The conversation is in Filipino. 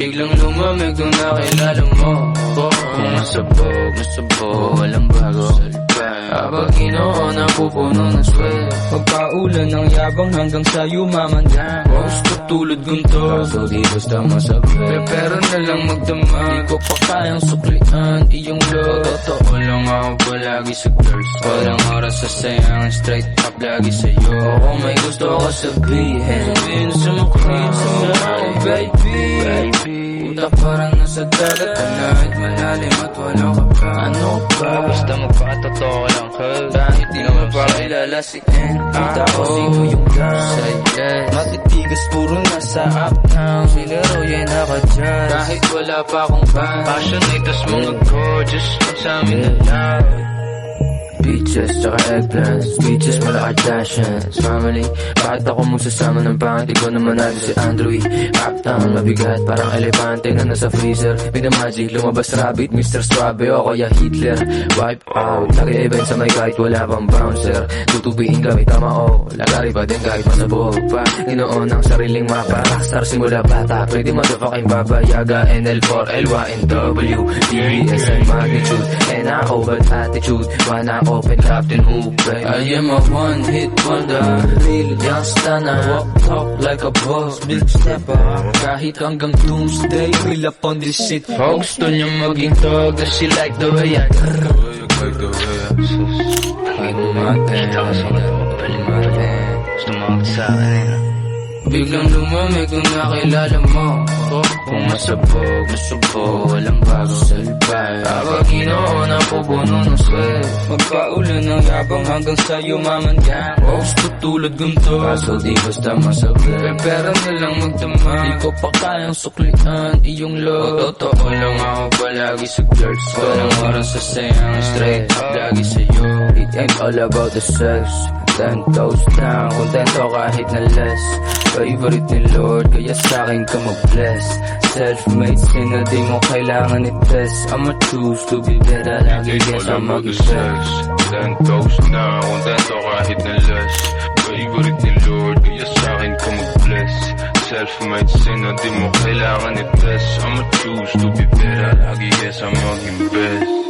Biglang lumamig nung nakilala mo ko. Kung masabog, walang bago. Habang ginoo na pupuno ng sweat. Pagpaulan ng yabang hanggang sa yumaman yan. Gusto tulad gunto, kaso di basta masabi. Pero na lang magdama, di ko pa kayang suklian iyong love. Totoo lang ako palagi sa girls. Walang oras sa sayang, straight up lagi sa'yo. O kung may gusto ko sabihin, sabihin sa mukha mo, baby. Utak parang nasa dagat, kahit malalim at walang kapa. Ano ba? Basta magpakatotoo lang ka. Kahit di naman pakilala si N.A. Sino yung silent? Matitigas puro nasa uptown. Sila raw yan naka-jazz. Kahit wala pa akong band. Passionate mga gorgeous. Ang sa'min na lang beaches, tsaka eggplants. Beaches, mala Kardashians. Family, bakit ako magsasama ng pangit? Ikaw naman natin si Andrew. Uptown, mabigat, parang elepante na nasa freezer. Pinamagic, lumabas rabbit, Mr. Swabe o kaya Hitler. Wipe out, nag-e-event sa may kahit wala pang bouncer. Tutubiin kami, tama o lagari pa din kahit masabog pa. Inoon ang sariling mapa, rockstar simula bata. Pwede motherfucking babayaga, NL4, LYNW DSN magnitude, NAO bad attitude. Wanna open Captain Hook. I am a one-hit wonder, real gangsta na walk talk like a boss, big stepper. Kahit hanggang doomsday, will up on this shit. Gusto niya maging tog, does she like the way I kahit umaten, gusto mo sa akin. Biglang lumamig nung nakilala mo ko. Kung masabog, walang bago sa libay. Habang ginoo na pupuno ng sweat. Magpaulan ng yabang hanggang sa yumaman yan. Gusto tulad gunto, kaso di basta masabi. Pero na lang magdama, di ko pa kayang suklian iyong love. Totoo lang ako palagi sa girls. Walang oras sa sayang, straight up lagi sa'yo. It ain't all about the sex. 10 toes down, kontento kahit na less. Favorite ni Lord, kaya sa'kin ka mag-bless. Self-made, sin na di mo kailangan i-test. I'ma choose to be better, lagi guess I'm mag-sex. 10 toes down, kontento kahit na less. Favorite ni Lord, kaya sa'kin ka mag-bless. Self-made, sin na di mo kailangan i-test. I'ma choose to be better, lagi guess I'm mag-invest.